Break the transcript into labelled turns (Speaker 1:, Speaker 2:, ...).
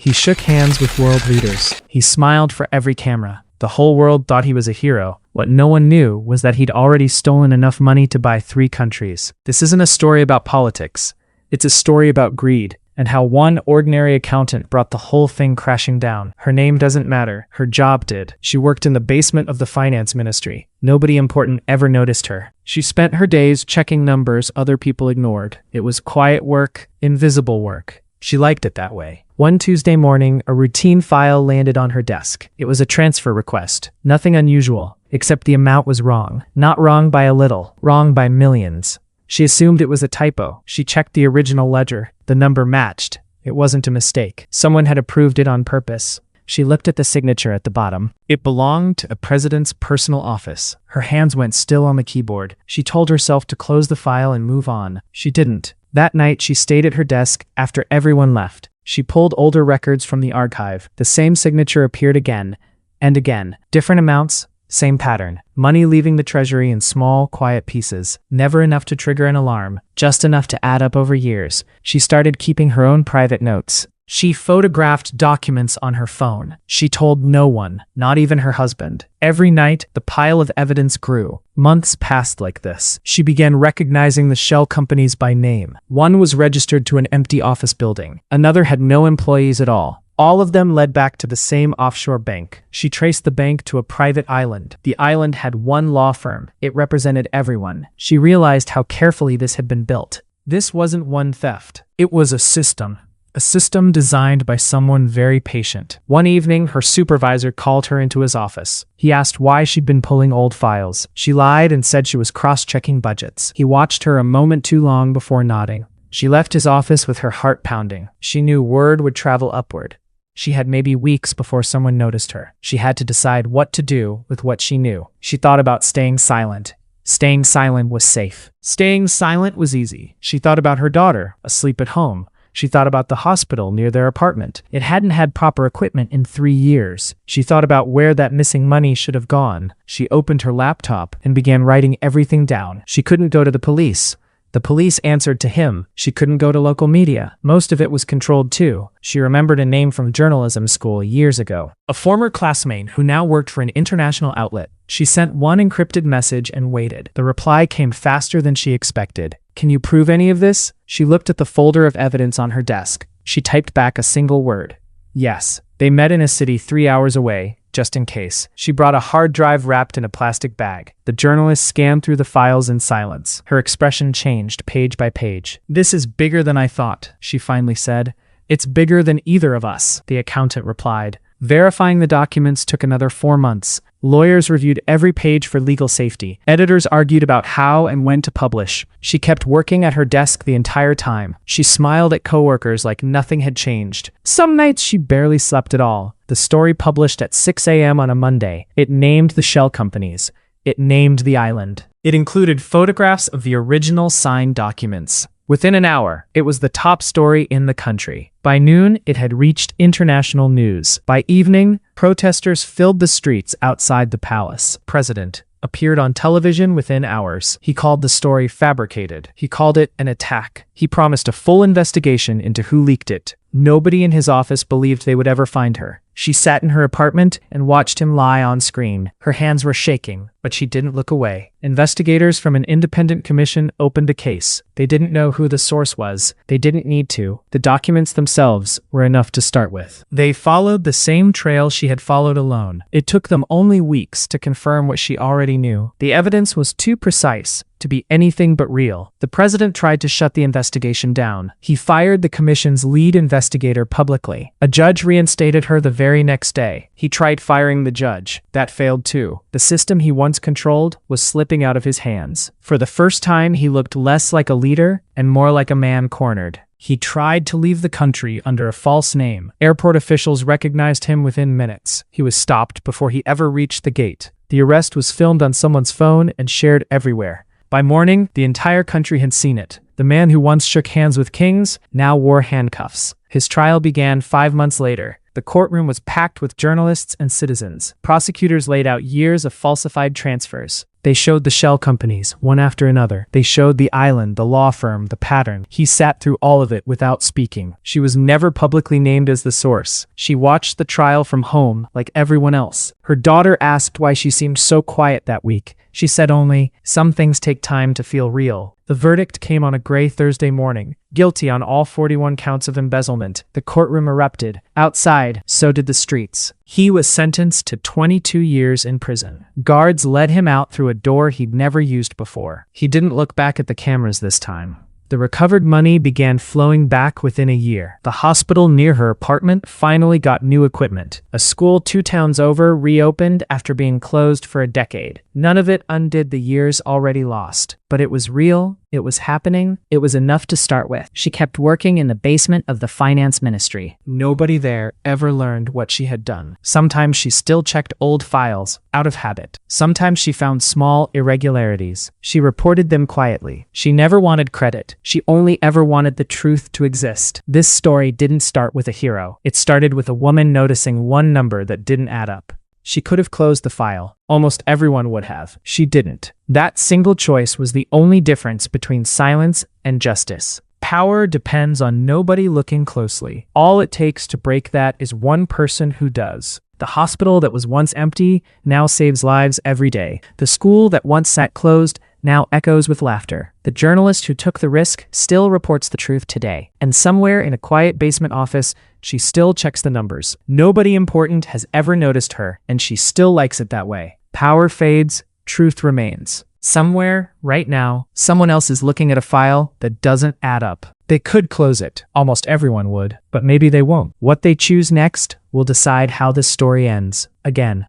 Speaker 1: He shook hands with world leaders. He smiled for every camera. The whole world thought he was a hero. What no one knew was that he'd already stolen enough money to buy 3 countries. This isn't a story about politics. It's a story about greed, and how one ordinary accountant brought the whole thing crashing down. Her name doesn't matter. Her job did. She worked in the basement of the finance ministry. Nobody important ever noticed her. She spent her days checking numbers other people ignored. It was quiet work, invisible work. She liked it that way. One Tuesday morning, a routine file landed on her desk. It was a transfer request. Nothing unusual, except the amount was wrong. Not wrong by a little, wrong by millions. She assumed it was a typo. She checked the original ledger. The number matched. It wasn't a mistake. Someone had approved it on purpose. She looked at the signature at the bottom. It belonged to a president's personal office. Her hands went still on the keyboard. She told herself to close the file and move on. She didn't. That night, she stayed at her desk after everyone left. She pulled older records from the archive. The same signature appeared again and again. Different amounts, same pattern. Money leaving the treasury in small, quiet pieces. Never enough to trigger an alarm, just enough to add up over years. She started keeping her own private notes. She photographed documents on her phone. She told no one, not even her husband. Every night, the pile of evidence grew. Months passed like this. She began recognizing the shell companies by name. One was registered to an empty office building. Another had no employees at all. All of them led back to the same offshore bank. She traced the bank to a private island. The island had one law firm. It represented everyone. She realized how carefully this had been built. This wasn't one theft. It was a system. A system designed by someone very patient. One evening, her supervisor called her into his office. He asked why she'd been pulling old files. She lied and said she was cross-checking budgets. He watched her a moment too long before nodding. She left his office with her heart pounding. She knew word would travel upward. She had maybe weeks before someone noticed her. She had to decide what to do with what she knew. She thought about staying silent. Staying silent was safe. Staying silent was easy. She thought about her daughter, asleep at home. She thought about the hospital near their apartment. It hadn't had proper equipment in 3 years. She thought about where that missing money should have gone. She opened her laptop and began writing everything down. She couldn't go to the police. The police answered to him. She couldn't go to local media. Most of it was controlled too. She remembered a name from journalism school years ago. A former classmate who now worked for an international outlet. She sent one encrypted message and waited. The reply came faster than she expected. "Can you prove any of this?" She looked at the folder of evidence on her desk. She typed back a single word. "Yes." They met in a city 3 hours away, just in case. She brought a hard drive wrapped in a plastic bag. The journalist scanned through the files in silence. Her expression changed page by page. "This is bigger than I thought," she finally said. "It's bigger than either of us," the accountant replied. Verifying the documents took another 4 months. Lawyers reviewed every page for legal safety. Editors argued about how and when to publish. She kept working at her desk the entire time. She smiled at coworkers like nothing had changed. Some nights she barely slept at all. The story published at 6 a.m. on a Monday. It named the shell companies. It named the island. It included photographs of the original signed documents. Within an hour, it was the top story in the country. By noon, it had reached international news. By evening, protesters filled the streets outside the palace. President appeared on television within hours. He called the story fabricated. He called it an attack. He promised a full investigation into who leaked it. Nobody in his office believed they would ever find her. She sat in her apartment and watched him lie on screen. Her hands were shaking, but she didn't look away. Investigators from an independent commission opened a case. They didn't know who the source was. They didn't need to. The documents themselves were enough to start with. They followed the same trail she had followed alone. It took them only weeks to confirm what she already knew. The evidence was too precise to be anything but real. The president tried to shut the investigation down. He fired the commission's lead investigator publicly. A judge reinstated her the very next day. He tried firing the judge. That failed too. The system he once controlled was slipping out of his hands. For the first time, he looked less like a leader and more like a man cornered. He tried to leave the country under a false name. Airport officials recognized him within minutes. He was stopped before he ever reached the gate. The arrest was filmed on someone's phone and shared everywhere. By morning, the entire country had seen it. The man who once shook hands with kings now wore handcuffs. His trial began 5 months later. The courtroom was packed with journalists and citizens. Prosecutors laid out years of falsified transfers. They showed the shell companies, one after another. They showed the island, the law firm, the pattern. He sat through all of it without speaking. She was never publicly named as the source. She watched the trial from home like everyone else. Her daughter asked why she seemed so quiet that week. She said only, "Some things take time to feel real." The verdict came on a gray Thursday morning. Guilty on all 41 counts of embezzlement. The courtroom erupted. Outside, so did the streets. He was sentenced to 22 years in prison. Guards led him out through a door he'd never used before. He didn't look back at the cameras this time. The recovered money began flowing back within a year. The hospital near her apartment finally got new equipment. A school 2 towns over reopened after being closed for a decade. None of it undid the years already lost. But it was real, it was happening, it was enough to start with. She kept working in the basement of the finance ministry. Nobody there ever learned what she had done. Sometimes she still checked old files, out of habit. Sometimes she found small irregularities. She reported them quietly. She never wanted credit. She only ever wanted the truth to exist. This story didn't start with a hero. It started with a woman noticing one number that didn't add up. She could have closed the file. Almost everyone would have. She didn't. That single choice was the only difference between silence and justice. Power depends on nobody looking closely. All it takes to break that is one person who does. The hospital that was once empty now saves lives every day. The school that once sat closed now echoes with laughter. The journalist who took the risk still reports the truth today. And somewhere in a quiet basement office, she still checks the numbers. Nobody important has ever noticed her, and she still likes it that way. Power fades, truth remains. Somewhere, right now, someone else is looking at a file that doesn't add up. They could close it. Almost everyone would. But maybe they won't. What they choose next will decide how this story ends. Again.